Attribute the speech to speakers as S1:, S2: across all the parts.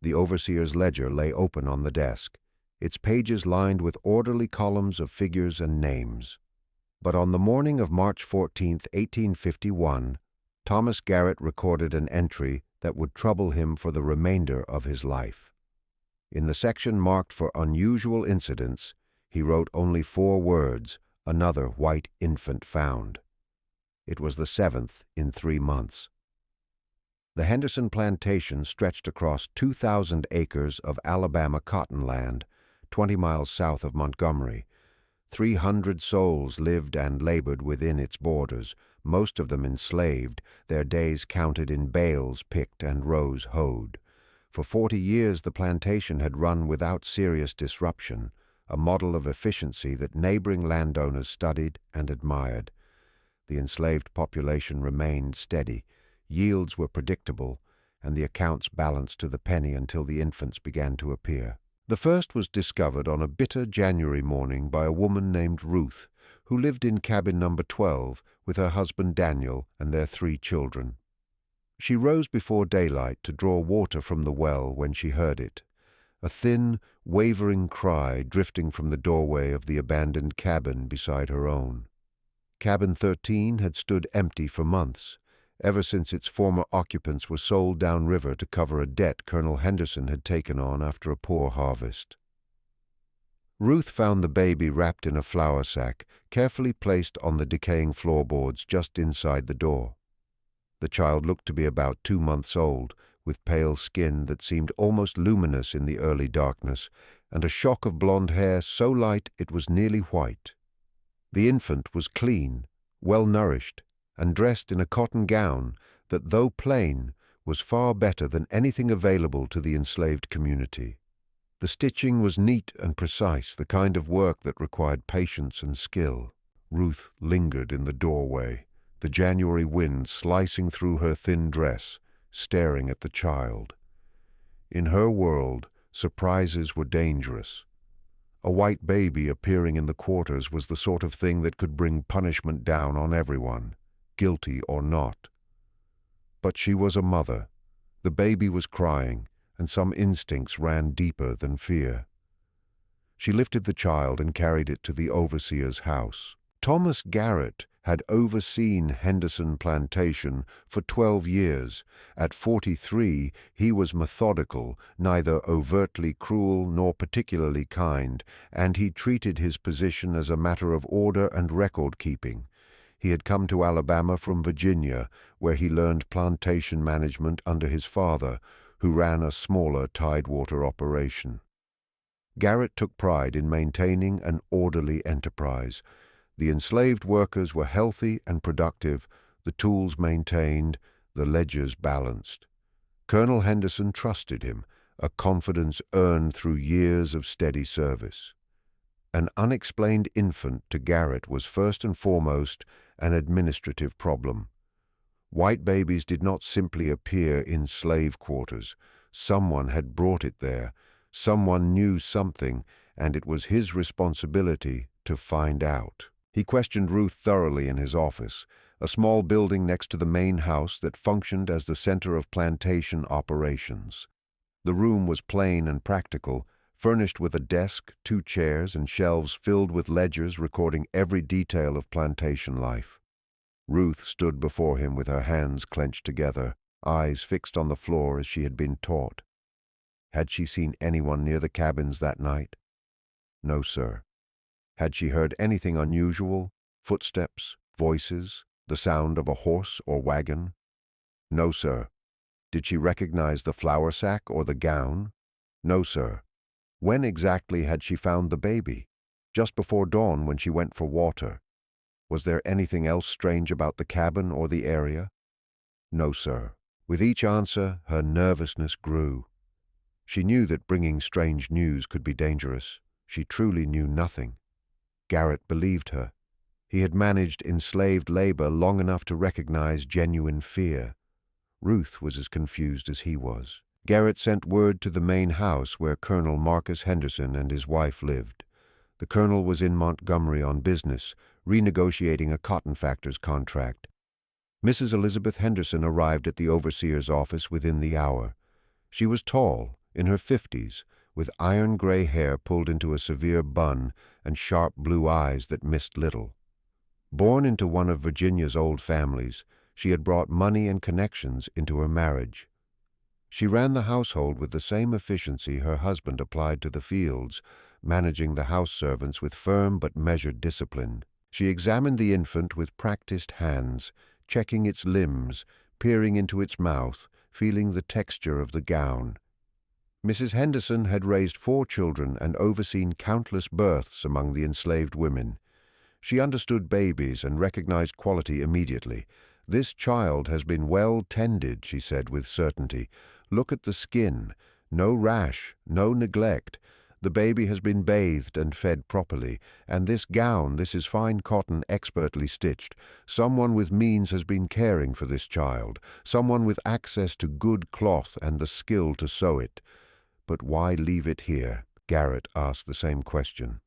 S1: The overseer's ledger lay open on the desk, its pages lined with orderly columns of figures and names. But on the morning of March 14, 1851, Thomas Garrett recorded an entry that would trouble him for the remainder of his life. In the section marked for unusual incidents, he wrote only 4 words: "Another white infant found." It was the 7th in 3 months. The Henderson plantation stretched across 2,000 acres of Alabama cotton land, 20 miles south of Montgomery. 300 souls lived and labored within its borders, most of them enslaved, their days counted in bales picked and rows hoed. For 40 years the plantation had run without serious disruption, a model of efficiency that neighboring landowners studied and admired. The enslaved population remained steady, yields were predictable, and the accounts balanced to the penny until the infants began to appear. The first was discovered on a bitter January morning by a woman named Ruth, who lived in cabin number 12 with her husband Daniel and their 3 children. She rose before daylight to draw water from the well when she heard it, a thin, wavering cry drifting from the doorway of the abandoned cabin beside her own. Cabin 13 had stood empty for months, ever since its former occupants were sold downriver to cover a debt Colonel Henderson had taken on after a poor harvest. Ruth found the baby wrapped in a flour sack, carefully placed on the decaying floorboards just inside the door. The child looked to be about 2 months old, with pale skin that seemed almost luminous in the early darkness, and a shock of blonde hair so light it was nearly white. The infant was clean, well-nourished, and dressed in a cotton gown that, though plain, was far better than anything available to the enslaved community. The stitching was neat and precise, the kind of work that required patience and skill. Ruth lingered in the doorway, the January wind slicing through her thin dress, staring at the child. In her world, surprises were dangerous. A white baby appearing in the quarters was the sort of thing that could bring punishment down on everyone, guilty or not. But she was a mother. The baby was crying, and some instincts ran deeper than fear. She lifted the child and carried it to the overseer's house. Thomas Garrett had overseen Henderson Plantation for 12 years. At 43, he was methodical, neither overtly cruel nor particularly kind, and he treated his position as a matter of order and record-keeping. He had come to Alabama from Virginia, where he learned plantation management under his father, who ran a smaller tidewater operation. Garrett took pride in maintaining an orderly enterprise. The enslaved workers were healthy and productive, the tools maintained, the ledgers balanced. Colonel Henderson trusted him, a confidence earned through years of steady service. An unexplained infant to Garrett was first and foremost an administrative problem. White babies did not simply appear in slave quarters. Someone had brought it there. Someone knew something, and it was his responsibility to find out. He questioned Ruth thoroughly in his office, a small building next to the main house that functioned as the center of plantation operations. The room was plain and practical, furnished with a desk, 2 chairs, and shelves filled with ledgers recording every detail of plantation life. Ruth stood before him with her hands clenched together, eyes fixed on the floor as she had been taught. Had she seen anyone near the cabins that night? No, sir. Had she heard anything unusual? Footsteps, voices, the sound of a horse or wagon? No, sir. Did she recognize the flour sack or the gown? No, sir. When exactly had she found the baby? Just before dawn when she went for water. Was there anything else strange about the cabin or the area? No, sir. With each answer, her nervousness grew. She knew that bringing strange news could be dangerous. She truly knew nothing. Garrett believed her. He had managed enslaved labor long enough to recognize genuine fear. Ruth was as confused as he was. Garrett sent word to the main house where Colonel Marcus Henderson and his wife lived. The colonel was in Montgomery on business, renegotiating a cotton factor's contract. Mrs. Elizabeth Henderson arrived at the overseer's office within the hour. She was tall, in her 50s, with iron-gray hair pulled into a severe bun and sharp blue eyes that missed little. Born into one of Virginia's old families, she had brought money and connections into her marriage. She ran the household with the same efficiency her husband applied to the fields, managing the house servants with firm but measured discipline. She examined the infant with practiced hands, checking its limbs, peering into its mouth, feeling the texture of the gown. Mrs. Henderson had raised 4 children and overseen countless births among the enslaved women. She understood babies and recognized quality immediately. "This child has been well tended," she said with certainty. "Look at the skin. No rash, no neglect. The baby has been bathed and fed properly. And this gown, this is fine cotton expertly stitched. Someone with means has been caring for this child. Someone with access to good cloth and the skill to sew it." But why leave it here? Garrett asked the same question.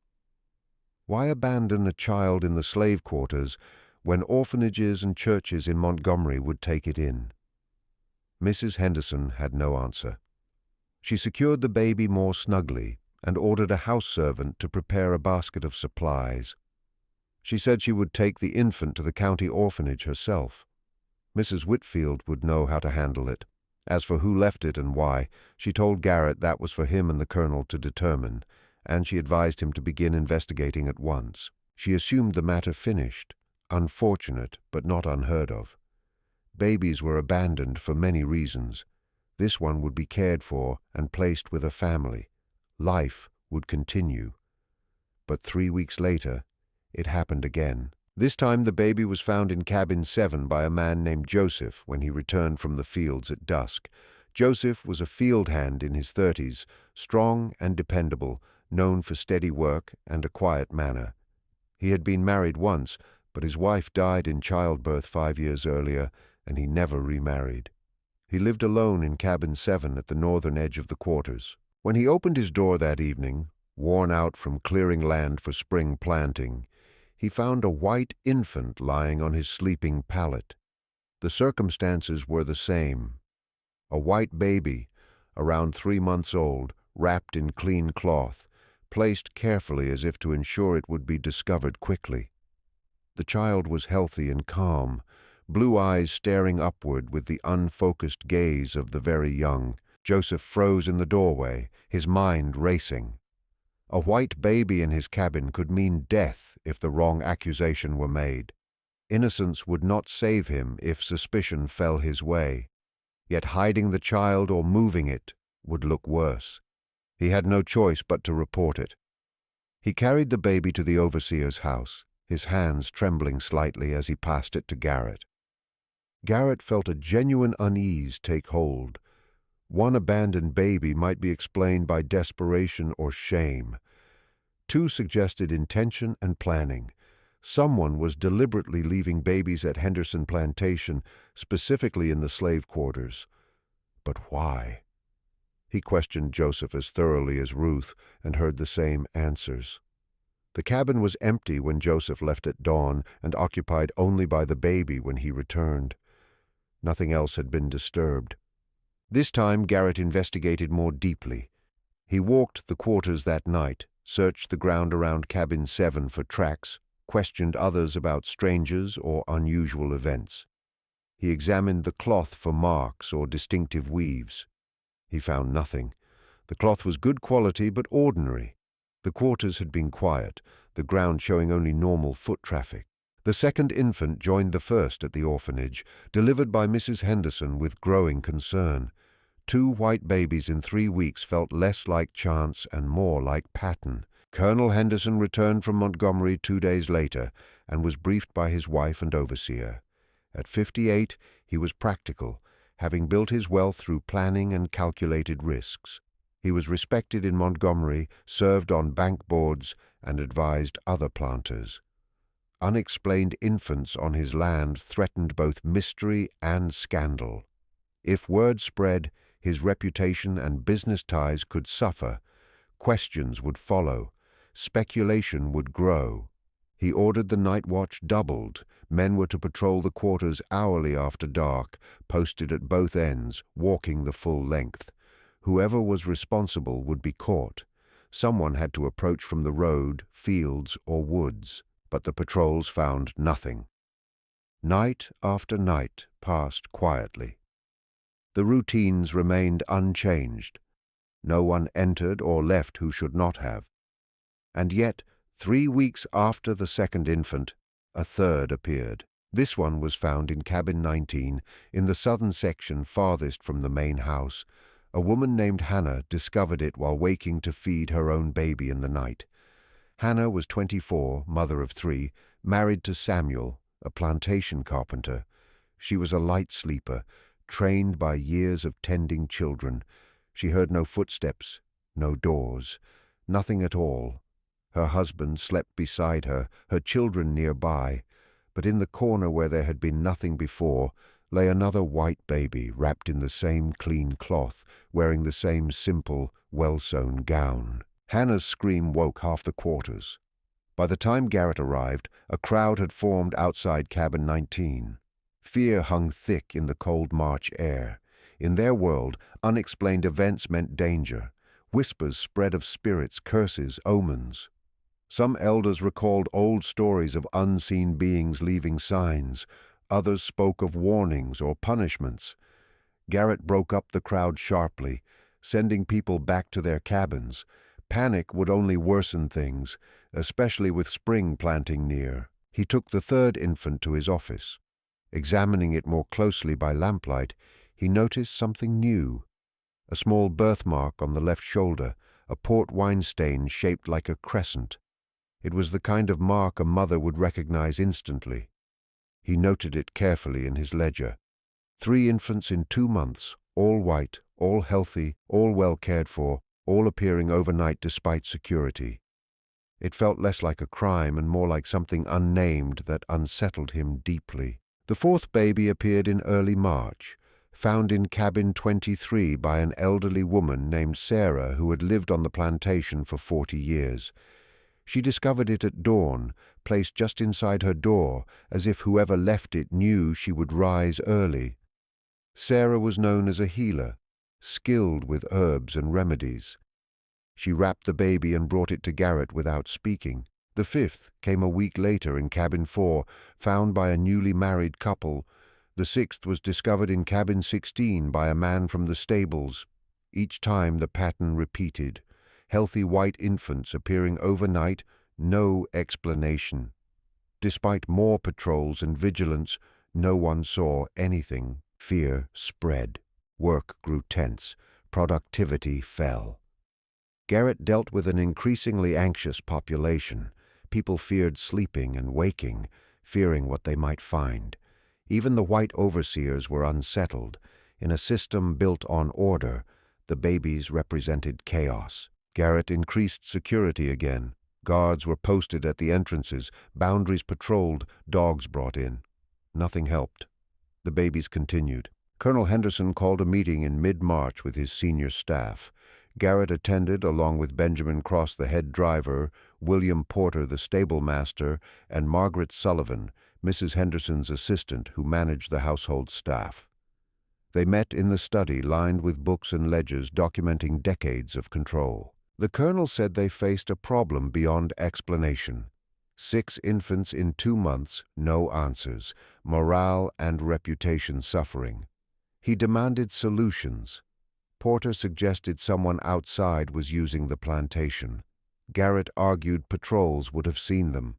S1: Why abandon a child in the slave quarters when orphanages and churches in Montgomery would take it in? Mrs. Henderson had no answer. She secured the baby more snugly and ordered a house servant to prepare a basket of supplies. She said she would take the infant to the county orphanage herself. Mrs. Whitfield would know how to handle it. As for who left it and why, she told Garrett that was for him and the colonel to determine, and she advised him to begin investigating at once. She assumed the matter finished, unfortunate but not unheard of. Babies were abandoned for many reasons. This one would be cared for and placed with a family. Life would continue. But 3 weeks later, it happened again. This time the baby was found in cabin 7 by a man named Joseph when he returned from the fields at dusk. Joseph was a field hand in his 30s, strong and dependable, known for steady work and a quiet manner. He had been married once, but his wife died in childbirth 5 years earlier, and he never remarried. He lived alone in cabin 7 at the northern edge of the quarters. When he opened his door that evening, worn out from clearing land for spring planting, he found a white infant lying on his sleeping pallet. The circumstances were the same. A white baby, around 3 months old, wrapped in clean cloth, placed carefully as if to ensure it would be discovered quickly. The child was healthy and calm, blue eyes staring upward with the unfocused gaze of the very young. Joseph froze in the doorway, his mind racing. A white baby in his cabin could mean death if the wrong accusation were made. Innocence would not save him if suspicion fell his way. Yet hiding the child or moving it would look worse. He had no choice but to report it. He carried the baby to the overseer's house, his hands trembling slightly as he passed it to Garrett. Garrett felt a genuine unease take hold. One abandoned baby might be explained by desperation or shame. 2 suggested intention and planning. Someone was deliberately leaving babies at Henderson Plantation, specifically in the slave quarters. But why? He questioned Joseph as thoroughly as Ruth and heard the same answers. The cabin was empty when Joseph left at dawn and occupied only by the baby when he returned. Nothing else had been disturbed. This time Garrett investigated more deeply. He walked the quarters that night, searched the ground around cabin 7 for tracks, questioned others about strangers or unusual events. He examined the cloth for marks or distinctive weaves. He found nothing. The cloth was good quality but ordinary. The quarters had been quiet, the ground showing only normal foot traffic. The second infant joined the first at the orphanage, delivered by Mrs. Henderson with growing concern. 2 white babies in 3 weeks felt less like chance and more like pattern. Colonel Henderson returned from Montgomery 2 days later and was briefed by his wife and overseer. At 58, he was practical, having built his wealth through planning and calculated risks. He was respected in Montgomery, served on bank boards, and advised other planters. Unexplained infants on his land threatened both mystery and scandal. If word spread, his reputation and business ties could suffer. Questions would follow. Speculation would grow. He ordered the night watch doubled. Men were to patrol the quarters hourly after dark, posted at both ends, walking the full length. Whoever was responsible would be caught. Someone had to approach from the road, fields, or woods, but the patrols found nothing. Night after night passed quietly. The routines remained unchanged. No one entered or left who should not have. And yet, 3 weeks after the second infant, a third appeared. This one was found in cabin 19, in the southern section farthest from the main house. A woman named Hannah discovered it while waking to feed her own baby in the night. Hannah was 24, mother of 3, married to Samuel, a plantation carpenter. She was a light sleeper, trained by years of tending children. She heard no footsteps, no doors, nothing at all. Her husband slept beside her, her children nearby, but in the corner where there had been nothing before lay another white baby wrapped in the same clean cloth, wearing the same simple, well-sewn gown. Hannah's scream woke half the quarters. By the time Garrett arrived, a crowd had formed outside cabin 19. Fear hung thick in the cold March air. In their world, unexplained events meant danger. Whispers spread of spirits, curses, omens. Some elders recalled old stories of unseen beings leaving signs. Others spoke of warnings or punishments. Garrett broke up the crowd sharply, sending people back to their cabins. Panic would only worsen things, especially with spring planting near. He took the third infant to his office. Examining it more closely by lamplight, he noticed something new. A small birthmark on the left shoulder, a port wine stain shaped like a crescent. It was the kind of mark a mother would recognize instantly. He noted it carefully in his ledger. 3 infants in 2 months, all white, all healthy, all well cared for, all appearing overnight despite security. It felt less like a crime and more like something unnamed that unsettled him deeply. The 4th baby appeared in early March, found in cabin 23 by an elderly woman named Sarah who had lived on the plantation for 40 years. She discovered it at dawn, placed just inside her door, as if whoever left it knew she would rise early. Sarah was known as a healer, skilled with herbs and remedies. She wrapped the baby and brought it to Garrett without speaking. The 5th came a week later in cabin 4, found by a newly married couple. The 6th was discovered in cabin 16 by a man from the stables. Each time the pattern repeated. Healthy white infants appearing overnight, no explanation. Despite more patrols and vigilance, no one saw anything. Fear spread. Work grew tense. Productivity fell. Garrett dealt with an increasingly anxious population. People feared sleeping and waking, fearing what they might find. Even the white overseers were unsettled. In a system built on order, the babies represented chaos. Garrett increased security again. Guards were posted at the entrances, boundaries patrolled, dogs brought in. Nothing helped. The babies continued. Colonel Henderson called a meeting in mid-March with his senior staff. Garrett attended along with Benjamin Cross, the head driver, William Porter, the stable master, and Margaret Sullivan, Mrs. Henderson's assistant who managed the household staff. They met in the study lined with books and ledgers documenting decades of control. The colonel said they faced a problem beyond explanation. 6 infants in 2 months, no answers, morale and reputation suffering. He demanded solutions. Porter suggested someone outside was using the plantation. Garrett argued patrols would have seen them.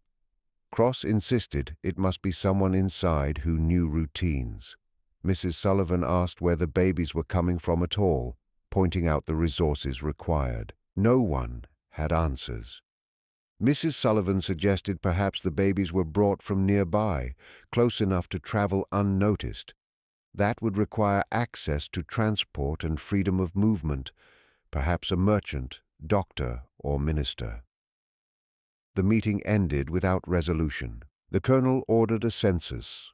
S1: Cross insisted it must be someone inside who knew routines. Mrs. Sullivan asked where the babies were coming from at all, pointing out the resources required. No one had answers. Mrs. Sullivan suggested perhaps the babies were brought from nearby, close enough to travel unnoticed. That would require access to transport and freedom of movement, perhaps a merchant, doctor, or minister. The meeting ended without resolution. The colonel ordered a census.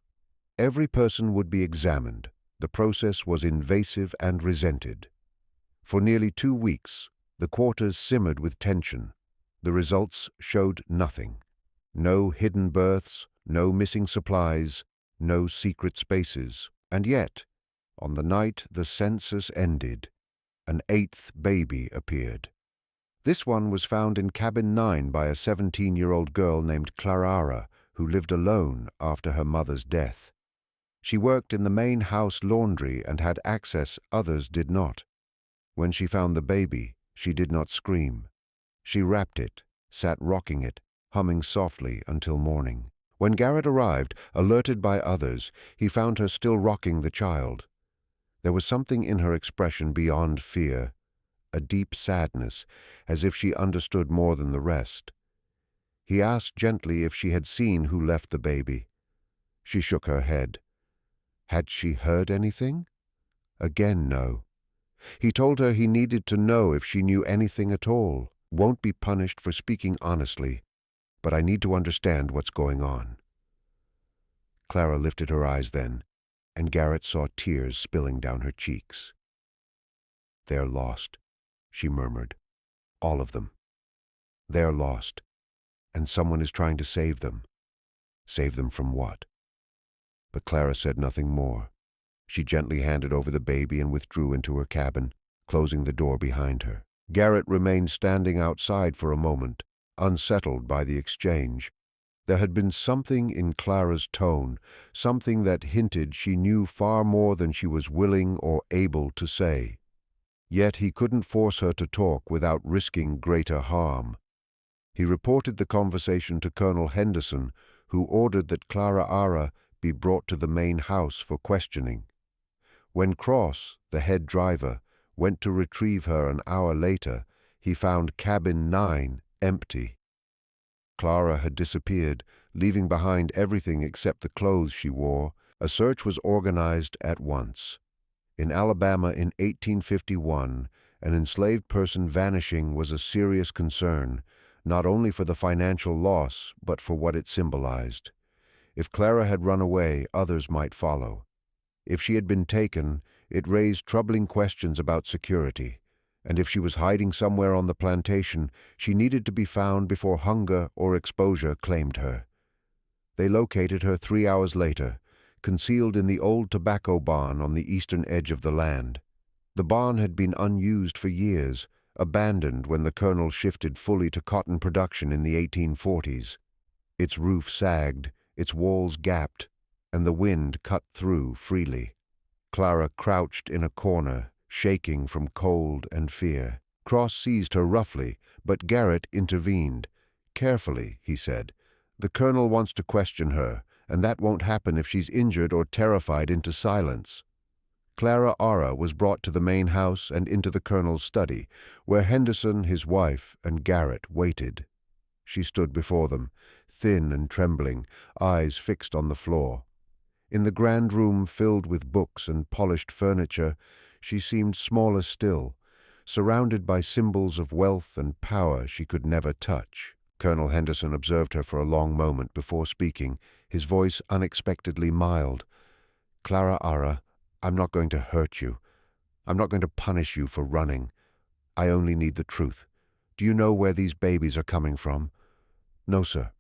S1: Every person would be examined. The process was invasive and resented. For nearly 2 weeks, the quarters simmered with tension. The results showed nothing. No hidden births, no missing supplies, no secret spaces. And yet, on the night the census ended, an eighth baby appeared. This one was found in cabin 9 by a 17-year-old girl named Clara, who lived alone after her mother's death. She worked in the main house laundry and had access others did not. When she found the baby, she did not scream. She wrapped it, sat rocking it, humming softly until morning. When Garrett arrived, alerted by others, he found her still rocking the child. There was something in her expression beyond fear, a deep sadness, as if she understood more than the rest. He asked gently if she had seen who left the baby. She shook her head. Had she heard anything? Again, no. He told her he needed to know if she knew anything at all. Won't be punished for speaking honestly, but I need to understand what's going on. Clara lifted her eyes then, and Garrett saw tears spilling down her cheeks. They're lost, she murmured. All of them. They're lost, and someone is trying to save them. Save them from what? But Clara said nothing more. She gently handed over the baby and withdrew into her cabin, closing the door behind her. Garrett remained standing outside for a moment, unsettled by the exchange. There had been something in Clara's tone, something that hinted she knew far more than she was willing or able to say. Yet he couldn't force her to talk without risking greater harm. He reported the conversation to Colonel Henderson, who ordered that Clara be brought to the main house for questioning. When Cross, the head driver, went to retrieve her an hour later, he found cabin 9 empty. Clara had disappeared, leaving behind everything except the clothes she wore. A search was organized at once. In Alabama in 1851, an enslaved person vanishing was a serious concern, not only for the financial loss, but for what it symbolized. If Clara had run away, others might follow. If she had been taken, it raised troubling questions about security. And if she was hiding somewhere on the plantation, she needed to be found before hunger or exposure claimed her. They located her 3 hours later, concealed in the old tobacco barn on the eastern edge of the land. The barn had been unused for years, abandoned when the colonel shifted fully to cotton production in the 1840s. Its roof sagged, its walls gapped, and the wind cut through freely. Clara crouched in a corner, shaking from cold and fear. Cross seized her roughly, but Garrett intervened. "Carefully," he said. "The colonel wants to question her, and that won't happen if she's injured or terrified into silence." Clara was brought to the main house and into the colonel's study, where Henderson, his wife, and Garrett waited. She stood before them, thin and trembling, eyes fixed on the floor. In the grand room filled with books and polished furniture, she seemed smaller still, surrounded by symbols of wealth and power she could never touch. Colonel Henderson observed her for a long moment before speaking, his voice unexpectedly mild. "Clara, I'm not going to hurt you. I'm not going to punish you for running. I only need the truth. Do you know where these babies are coming from?" "No, sir."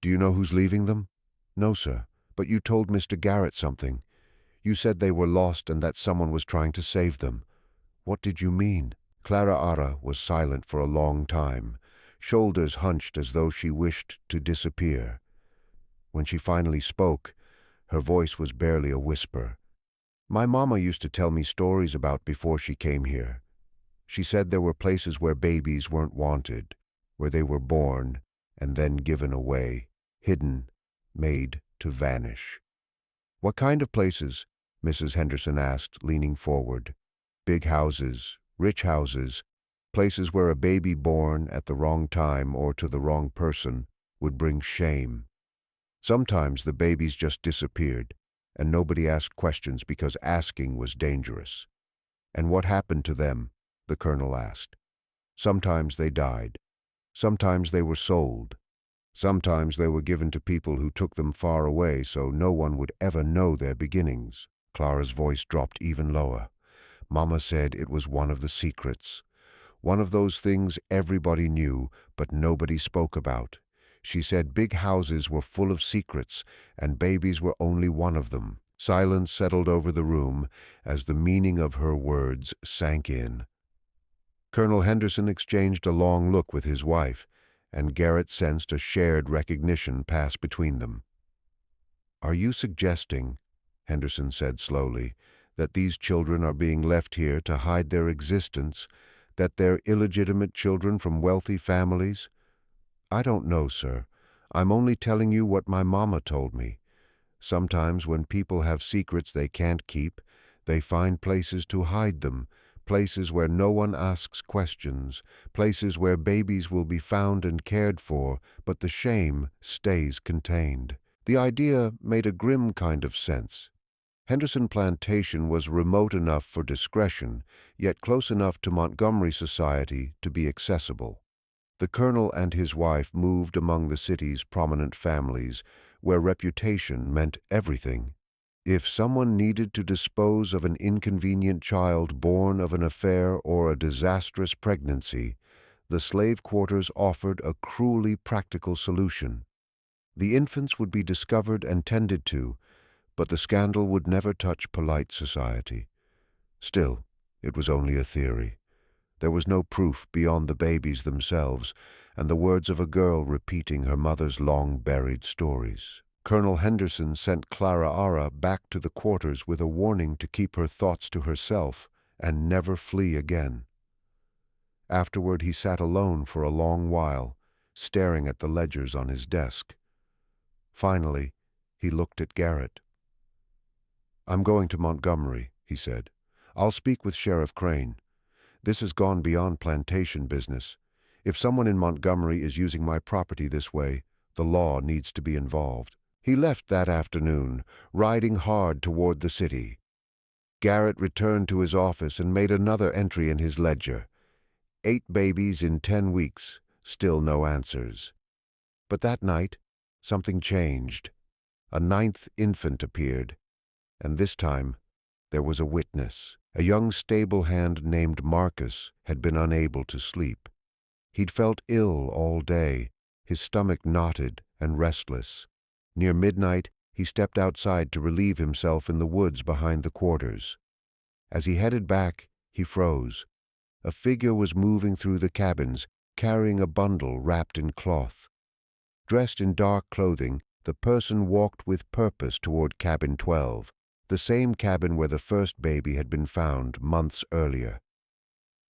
S1: "Do you know who's leaving them?" "No, sir. But you told Mr. Garrett something. You said they were lost and that someone was trying to save them. What did you mean?" Clara was silent for a long time, shoulders hunched as though she wished to disappear. When she finally spoke, her voice was barely a whisper. "My mama used to tell me stories about before she came here. She said there were places where babies weren't wanted, where they were born and then given away, hidden, made to vanish." "What kind of places?" Mrs. Henderson asked, leaning forward. "Big houses, rich houses, places where a baby born at the wrong time or to the wrong person would bring shame. Sometimes the babies just disappeared, and nobody asked questions because asking was dangerous." "And what happened to them?" the colonel asked. "Sometimes they died. Sometimes they were sold. Sometimes they were given to people who took them far away so no one would ever know their beginnings." Clara's voice dropped even lower. "Mama said it was one of the secrets. One of those things everybody knew, but nobody spoke about. She said big houses were full of secrets, and babies were only one of them." Silence settled over the room as the meaning of her words sank in. Colonel Henderson exchanged a long look with his wife, and Garrett sensed a shared recognition pass between them. "Are you suggesting," Henderson said slowly, "that these children are being left here to hide their existence, that they're illegitimate children from wealthy families?" "I don't know, sir. I'm only telling you what my mama told me. Sometimes when people have secrets they can't keep, they find places to hide them, places where no one asks questions, places where babies will be found and cared for, but the shame stays contained." The idea made a grim kind of sense. Henderson Plantation was remote enough for discretion, yet close enough to Montgomery society to be accessible. The colonel and his wife moved among the city's prominent families, where reputation meant everything. If someone needed to dispose of an inconvenient child born of an affair or a disastrous pregnancy, the slave quarters offered a cruelly practical solution. The infants would be discovered and tended to, but the scandal would never touch polite society. Still, it was only a theory. There was no proof beyond the babies themselves and the words of a girl repeating her mother's long-buried stories. Colonel Henderson sent Clara Ara back to the quarters with a warning to keep her thoughts to herself and never flee again. Afterward, he sat alone for a long while, staring at the ledgers on his desk. Finally, he looked at Garrett. "I'm going to Montgomery," he said. "I'll speak with Sheriff Crane. This has gone beyond plantation business. If someone in Montgomery is using my property this way, the law needs to be involved." He left that afternoon, riding hard toward the city. Garrett returned to his office and made another entry in his ledger. 8 babies in 10 weeks, still no answers. But that night, something changed. A 9th infant appeared, and this time there was a witness. A young stable hand named Marcus had been unable to sleep. He'd felt ill all day, his stomach knotted and restless. Near midnight, he stepped outside to relieve himself in the woods behind the quarters. As he headed back, he froze. A figure was moving through the cabins, carrying a bundle wrapped in cloth. Dressed in dark clothing, the person walked with purpose toward cabin 12, the same cabin where the first baby had been found months earlier.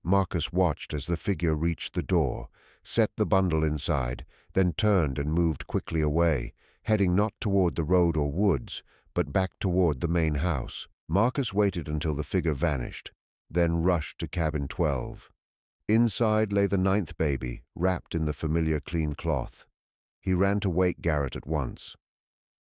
S1: Marcus watched as the figure reached the door, set the bundle inside, then turned and moved quickly away, heading not toward the road or woods, but back toward the main house. Marcus waited until the figure vanished, then rushed to cabin 12. Inside lay the 9th baby, wrapped in the familiar clean cloth. He ran to wake Garrett at once.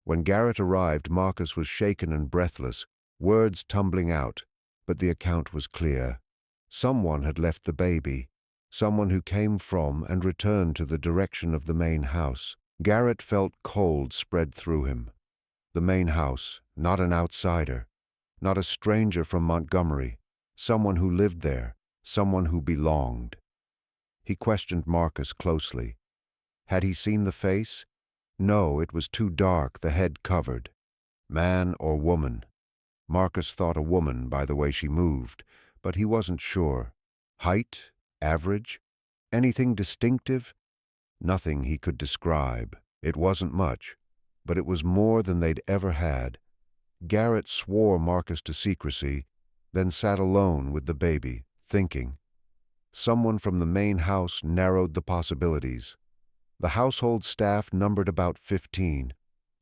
S1: When Garrett arrived, Marcus was shaken and breathless, words tumbling out, but the account was clear. Someone had left the baby, someone who came from and returned to the direction of the main house. Garrett felt cold spread through him. The main house, not an outsider, not a stranger from Montgomery, someone who lived there, someone who belonged. He questioned Marcus closely. Had he seen the face? No, it was too dark, the head covered. Man or woman? Marcus thought a woman by the way she moved, but he wasn't sure. Height? Average? Anything distinctive? Nothing he could describe. It wasn't much, but it was more than they'd ever had. Garrett swore Marcus to secrecy, then sat alone with the baby, thinking. Someone from the main house narrowed the possibilities. The household staff numbered about 15.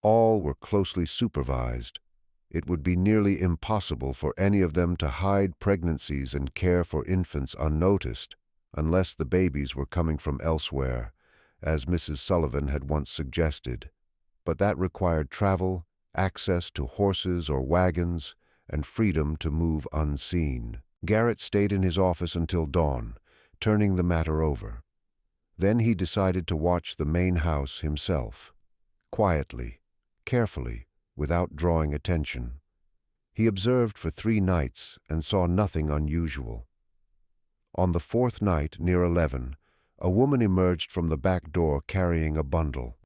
S1: All were closely supervised. It would be nearly impossible for any of them to hide pregnancies and care for infants unnoticed, unless the babies were coming from elsewhere, as Mrs. Sullivan had once suggested. But that required travel, access to horses or wagons, and freedom to move unseen. Garrett stayed in his office until dawn, turning the matter over. Then he decided to watch the main house himself, quietly, carefully, without drawing attention. He observed for 3 nights and saw nothing unusual. On the 4th night, near 11, a woman emerged from the back door carrying a bundle.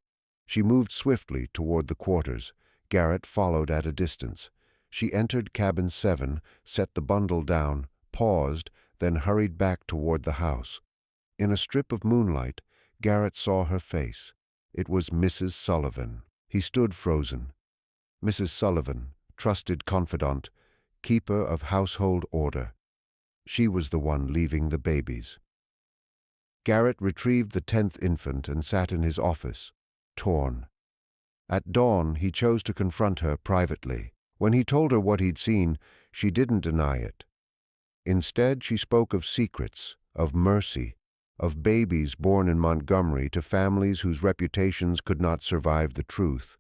S1: She moved swiftly toward the quarters. Garrett followed at a distance. She entered cabin 7, set the bundle down, paused, then hurried back toward the house. In a strip of moonlight, Garrett saw her face. It was Mrs. Sullivan. He stood frozen. Mrs. Sullivan, trusted confidant, keeper of household order. She was the one leaving the babies. Garrett retrieved the 10th infant and sat in his office, torn. At dawn, he chose to confront her privately. When he told her what he'd seen, she didn't deny it. Instead, she spoke of secrets, of mercy, of babies born in Montgomery to families whose reputations could not survive the truth.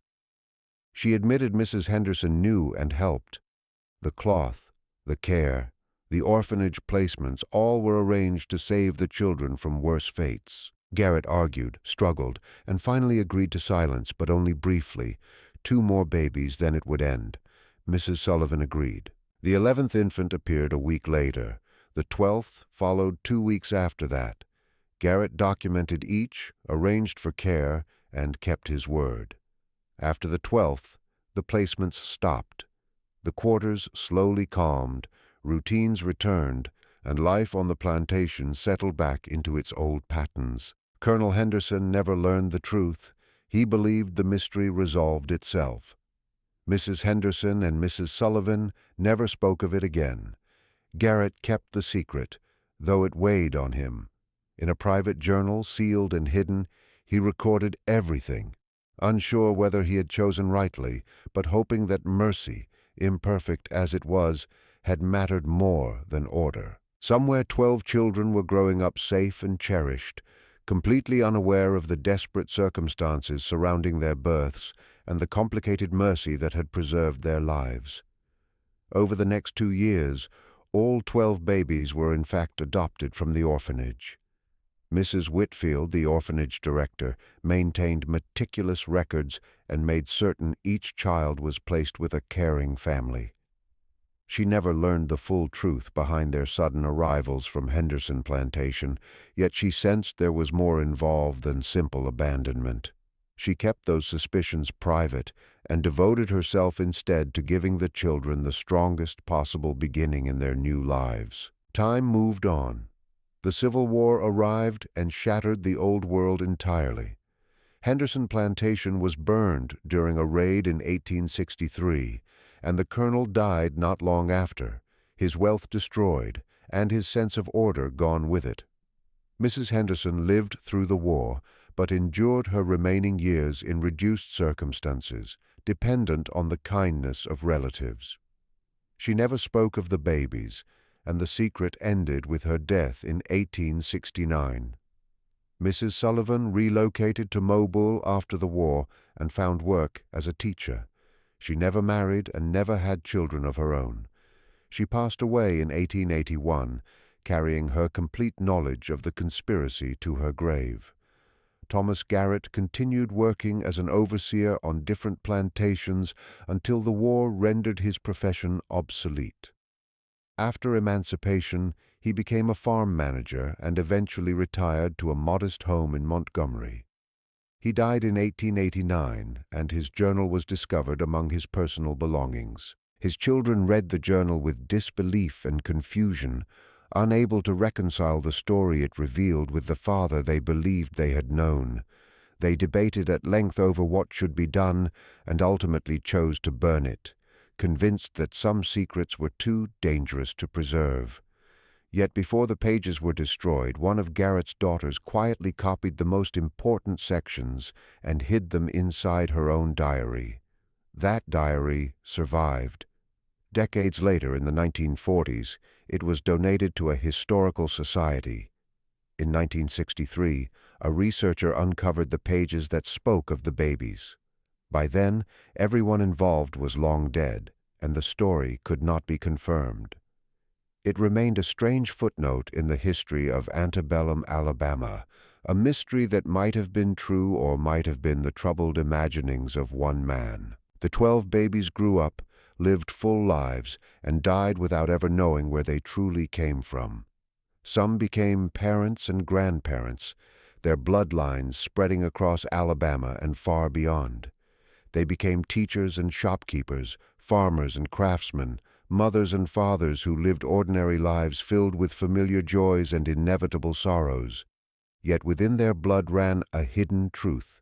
S1: She admitted Mrs. Henderson knew and helped. The cloth, the care, the orphanage placements, all were arranged to save the children from worse fates. Garrett argued, struggled, and finally agreed to silence, but only briefly. 2 more babies, then it would end. Mrs. Sullivan agreed. The 11th infant appeared a week later. The 12th followed 2 weeks after that. Garrett documented each, arranged for care, and kept his word. After the 12th, the placements stopped. The quarters slowly calmed, routines returned, and life on the plantation settled back into its old patterns. Colonel Henderson never learned the truth. He believed the mystery resolved itself. Mrs. Henderson and Mrs. Sullivan never spoke of it again. Garrett kept the secret, though it weighed on him. In a private journal, sealed and hidden, he recorded everything, unsure whether he had chosen rightly, but hoping that mercy, imperfect as it was, had mattered more than order. Somewhere 12 children were growing up safe and cherished, completely unaware of the desperate circumstances surrounding their births and the complicated mercy that had preserved their lives. Over the next 2 years, all 12 babies were in fact adopted from the orphanage. Mrs. Whitfield, the orphanage director, maintained meticulous records and made certain each child was placed with a caring family. She never learned the full truth behind their sudden arrivals from Henderson Plantation, yet she sensed there was more involved than simple abandonment. She kept those suspicions private and devoted herself instead to giving the children the strongest possible beginning in their new lives. Time moved on. The Civil War arrived and shattered the old world entirely. Henderson Plantation was burned during a raid in 1863, and the colonel died not long after, his wealth destroyed, and his sense of order gone with it. Mrs. Henderson lived through the war, but endured her remaining years in reduced circumstances, dependent on the kindness of relatives. She never spoke of the babies, and the secret ended with her death in 1869. Mrs. Sullivan relocated to Mobile after the war and found work as a teacher. She never married and never had children of her own. She passed away in 1881, carrying her complete knowledge of the conspiracy to her grave. Thomas Garrett continued working as an overseer on different plantations until the war rendered his profession obsolete. After emancipation, he became a farm manager and eventually retired to a modest home in Montgomery. He died in 1889, and his journal was discovered among his personal belongings. His children read the journal with disbelief and confusion, unable to reconcile the story it revealed with the father they believed they had known. They debated at length over what should be done and ultimately chose to burn it, convinced that some secrets were too dangerous to preserve. Yet before the pages were destroyed, one of Garrett's daughters quietly copied the most important sections and hid them inside her own diary. That diary survived. Decades later, in the 1940s, it was donated to a historical society. In 1963, a researcher uncovered the pages that spoke of the babies. By then, everyone involved was long dead, and the story could not be confirmed. It remained a strange footnote in the history of antebellum Alabama, a mystery that might have been true or might have been the troubled imaginings of one man. The 12 babies grew up, lived full lives, and died without ever knowing where they truly came from. Some became parents and grandparents, their bloodlines spreading across Alabama and far beyond. They became teachers and shopkeepers, farmers and craftsmen, mothers and fathers who lived ordinary lives filled with familiar joys and inevitable sorrows. Yet within their blood ran a hidden truth.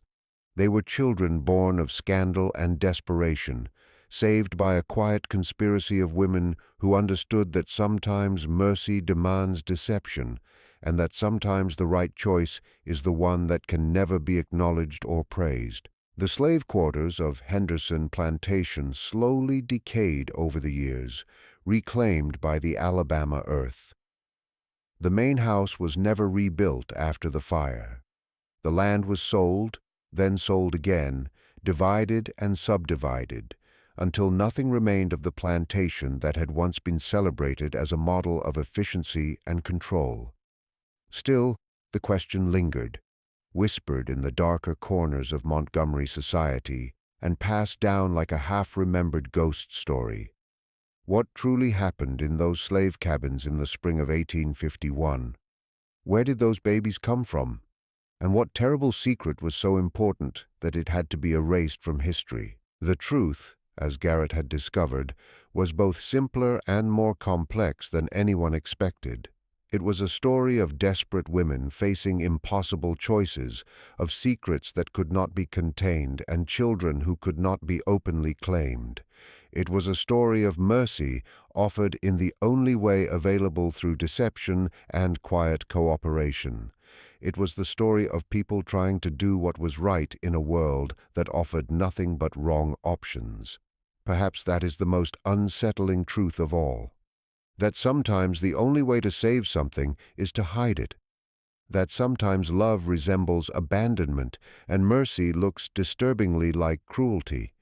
S1: They were children born of scandal and desperation, saved by a quiet conspiracy of women who understood that sometimes mercy demands deception, and that sometimes the right choice is the one that can never be acknowledged or praised. The slave quarters of Henderson Plantation slowly decayed over the years, reclaimed by the Alabama earth. The main house was never rebuilt after the fire. The land was sold, then sold again, divided and subdivided, until nothing remained of the plantation that had once been celebrated as a model of efficiency and control. Still, the question lingered, whispered in the darker corners of Montgomery society, and passed down like a half-remembered ghost story. What truly happened in those slave cabins in the spring of 1851? Where did those babies come from? And what terrible secret was so important that it had to be erased from history? The truth, as Garrett had discovered, was both simpler and more complex than anyone expected. It was a story of desperate women facing impossible choices, of secrets that could not be contained, and children who could not be openly claimed. It was a story of mercy offered in the only way available through deception and quiet cooperation. It was the story of people trying to do what was right in a world that offered nothing but wrong options. Perhaps that is the most unsettling truth of all. That sometimes the only way to save something is to hide it. That sometimes love resembles abandonment and mercy looks disturbingly like cruelty.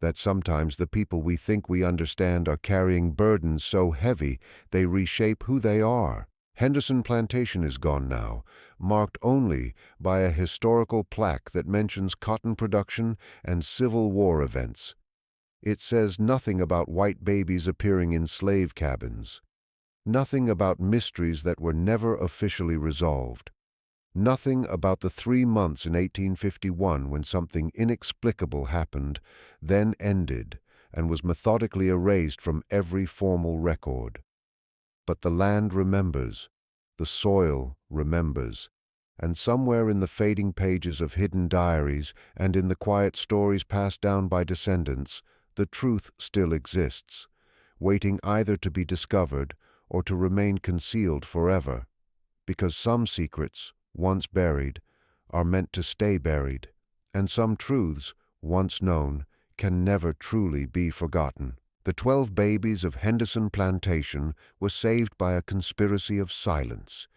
S1: That sometimes the people we think we understand are carrying burdens so heavy they reshape who they are. Henderson Plantation is gone now, marked only by a historical plaque that mentions cotton production and Civil War events. It says nothing about white babies appearing in slave cabins. Nothing about mysteries that were never officially resolved. Nothing about the 3 months in 1851 when something inexplicable happened, then ended, and was methodically erased from every formal record. But the land remembers, the soil remembers, and somewhere in the fading pages of hidden diaries and in the quiet stories passed down by descendants, the truth still exists, waiting either to be discovered or to remain concealed forever, because some secrets, once buried, are meant to stay buried, and some truths, once known, can never truly be forgotten. The 12 babies of Henderson Plantation were saved by a conspiracy of silence.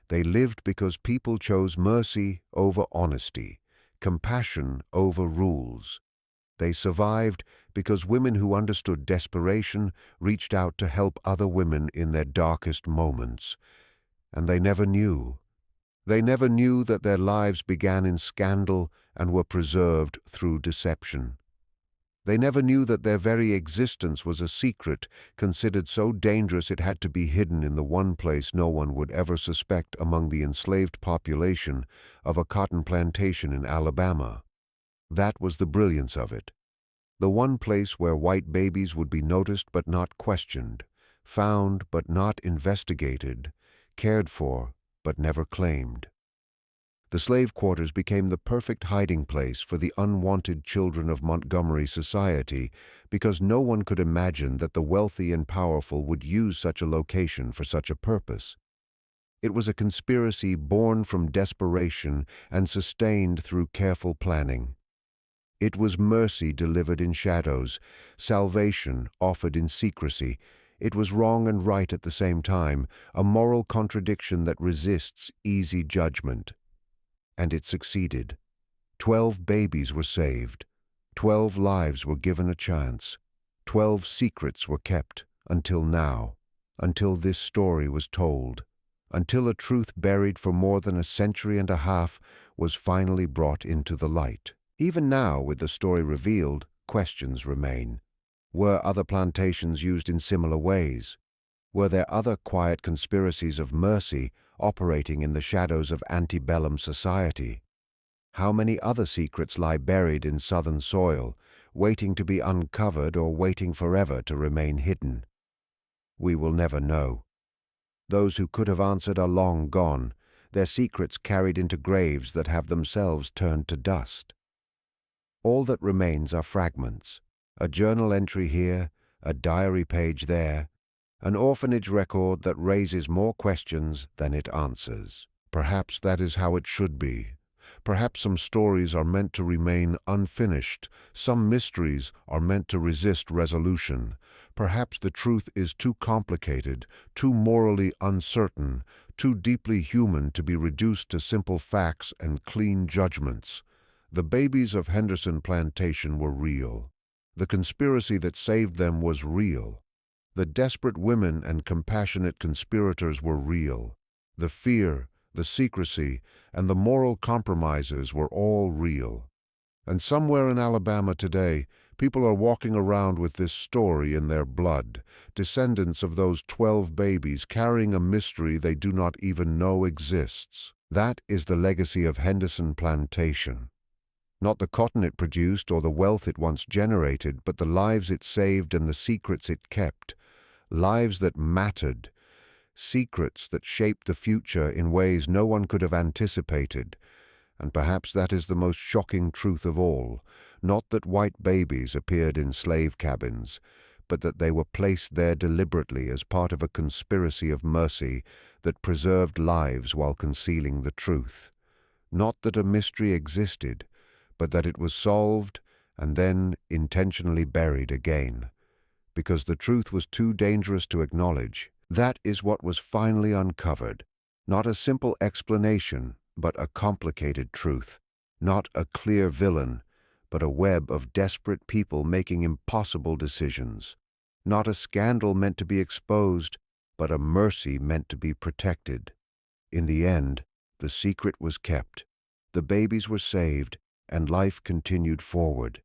S1: They lived because people chose mercy over honesty, compassion over rules. They survived because women who understood desperation reached out to help other women in their darkest moments. And they never knew. They never knew that their lives began in scandal and were preserved through deception. They never knew that their very existence was a secret, considered so dangerous it had to be hidden in the one place no one would ever suspect among the enslaved population of a cotton plantation in Alabama. That was the brilliance of it. The one place where white babies would be noticed but not questioned, found but not investigated, cared for but never claimed. The slave quarters became the perfect hiding place for the unwanted children of Montgomery society because no one could imagine that the wealthy and powerful would use such a location for such a purpose. It was a conspiracy born from desperation and sustained through careful planning. It was mercy delivered in shadows, salvation offered in secrecy. It was wrong and right at the same time, a moral contradiction that resists easy judgment. And it succeeded. 12 babies were saved. 12 lives were given a chance. 12 secrets were kept until now, until this story was told, until a truth buried for more than a century and a half was finally brought into the light. Even now, with the story revealed, questions remain. Were other plantations used in similar ways? Were there other quiet conspiracies of mercy operating in the shadows of antebellum society? How many other secrets lie buried in Southern soil, waiting to be uncovered or waiting forever to remain hidden? We will never know. Those who could have answered are long gone, their secrets carried into graves that have themselves turned to dust. All that remains are fragments, a journal entry here, a diary page there, an orphanage record that raises more questions than it answers. Perhaps that is how it should be. Perhaps some stories are meant to remain unfinished, some mysteries are meant to resist resolution. Perhaps the truth is too complicated, too morally uncertain, too deeply human to be reduced to simple facts and clean judgments. The babies of Henderson Plantation were real. The conspiracy that saved them was real. The desperate women and compassionate conspirators were real. The fear, the secrecy, and the moral compromises were all real. And somewhere in Alabama today, people are walking around with this story in their blood, descendants of those 12 babies carrying a mystery they do not even know exists. That is the legacy of Henderson Plantation. Not the cotton it produced or the wealth it once generated, but the lives it saved and the secrets it kept. Lives that mattered. Secrets that shaped the future in ways no one could have anticipated. And perhaps that is the most shocking truth of all. Not that white babies appeared in slave cabins, but that they were placed there deliberately as part of a conspiracy of mercy that preserved lives while concealing the truth. Not that a mystery existed, but that it was solved and then intentionally buried again. Because the truth was too dangerous to acknowledge. That is what was finally uncovered. Not a simple explanation, but a complicated truth. Not a clear villain, but a web of desperate people making impossible decisions. Not a scandal meant to be exposed, but a mercy meant to be protected. In the end, the secret was kept. The babies were saved, and life continued forward,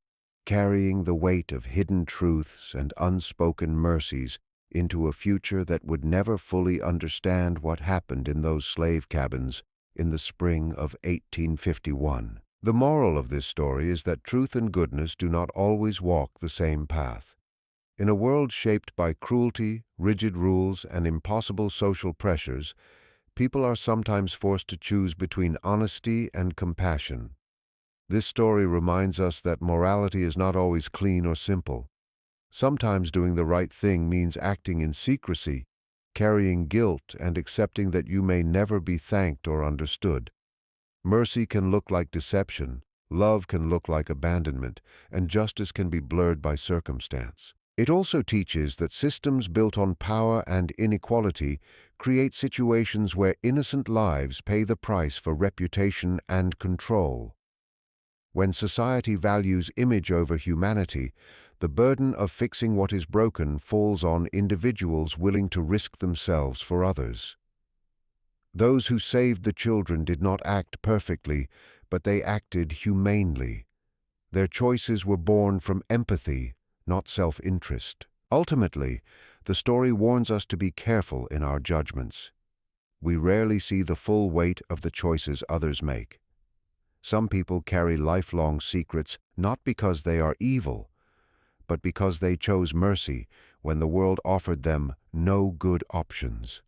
S1: carrying the weight of hidden truths and unspoken mercies into a future that would never fully understand what happened in those slave cabins in the spring of 1851. The moral of this story is that truth and goodness do not always walk the same path. In a world shaped by cruelty, rigid rules, and impossible social pressures, people are sometimes forced to choose between honesty and compassion. This story reminds us that morality is not always clean or simple. Sometimes doing the right thing means acting in secrecy, carrying guilt, and accepting that you may never be thanked or understood. Mercy can look like deception, love can look like abandonment, and justice can be blurred by circumstance. It also teaches that systems built on power and inequality create situations where innocent lives pay the price for reputation and control. When society values image over humanity, the burden of fixing what is broken falls on individuals willing to risk themselves for others. Those who saved the children did not act perfectly, but they acted humanely. Their choices were born from empathy, not self-interest. Ultimately, the story warns us to be careful in our judgments. We rarely see the full weight of the choices others make. Some people carry lifelong secrets not because they are evil, but because they chose mercy when the world offered them no good options.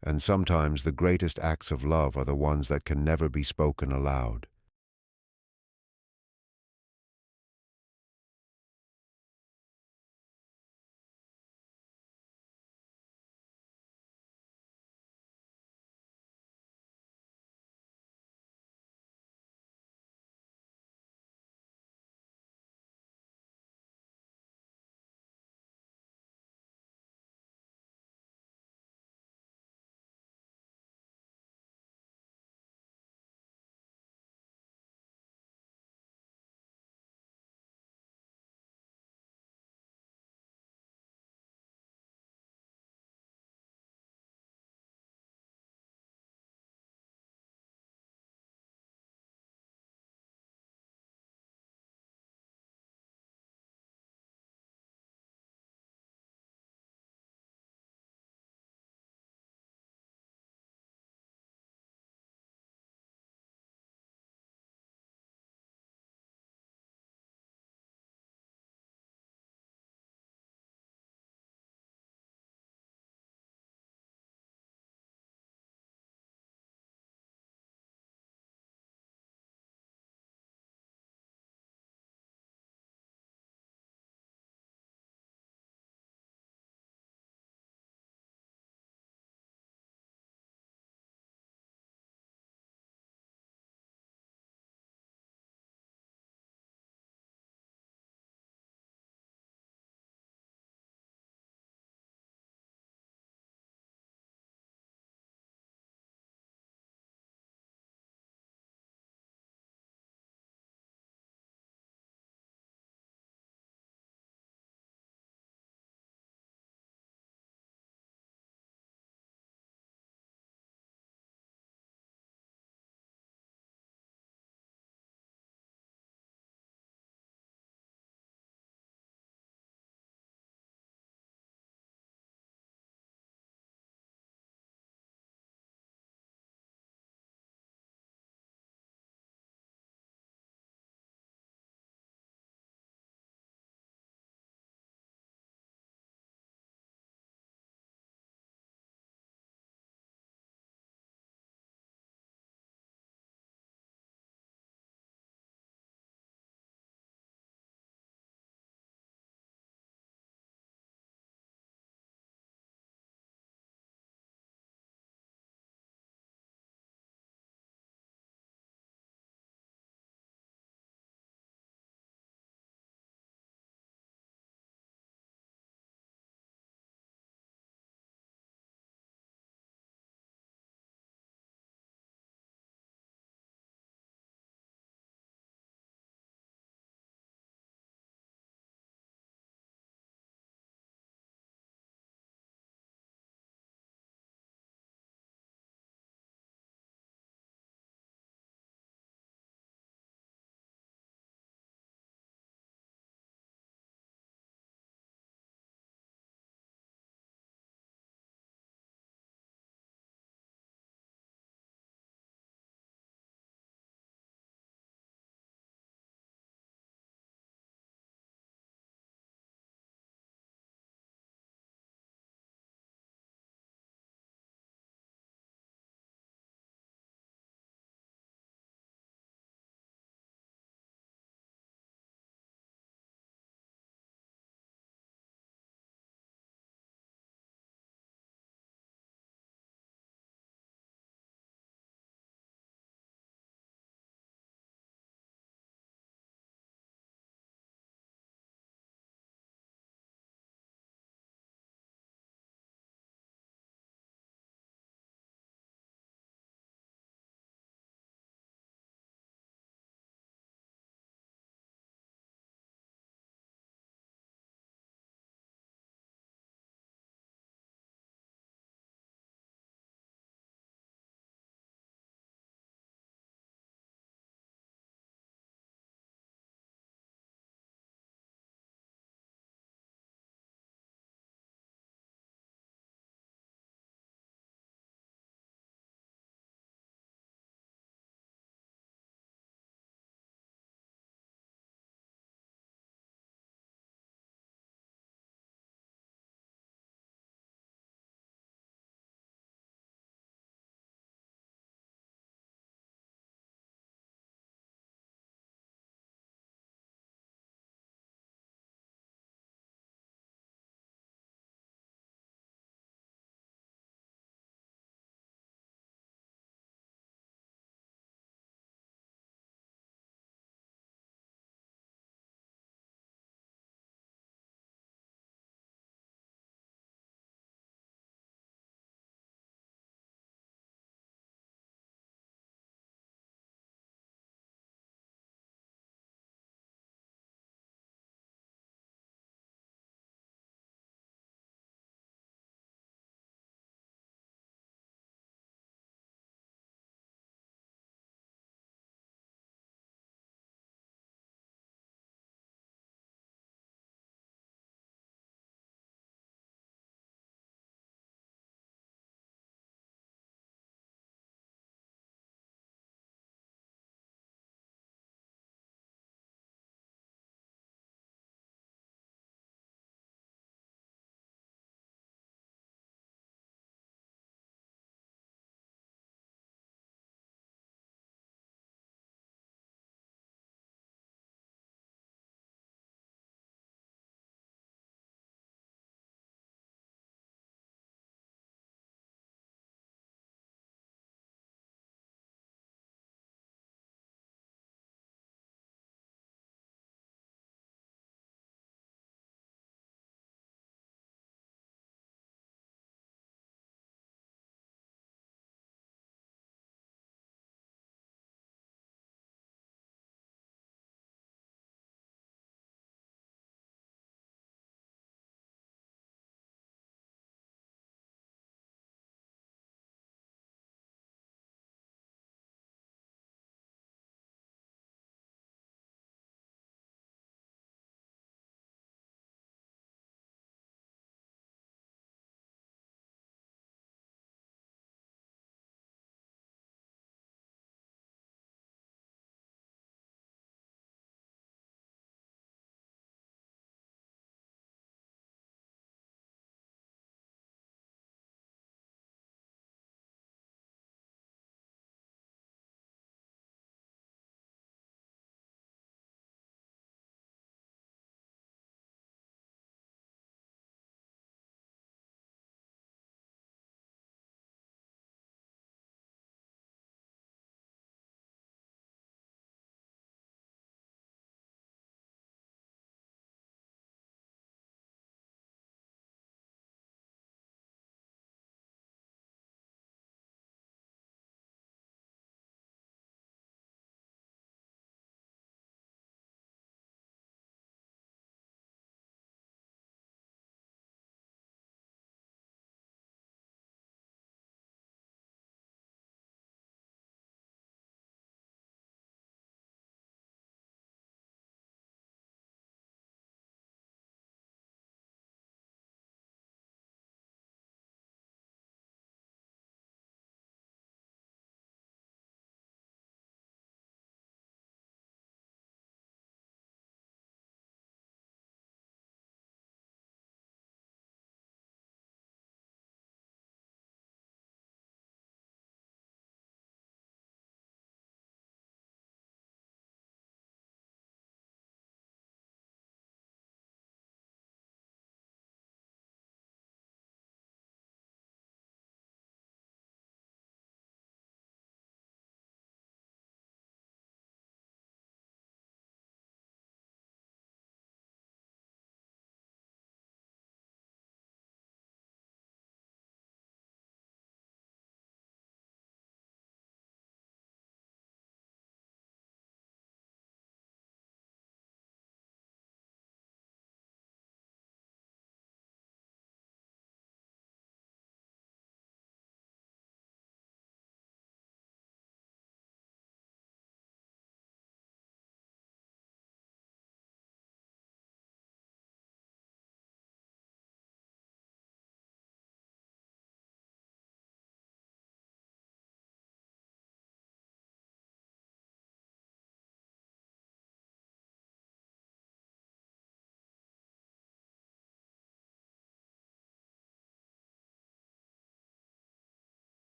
S1: And sometimes the greatest acts of love are the ones that can never be spoken aloud.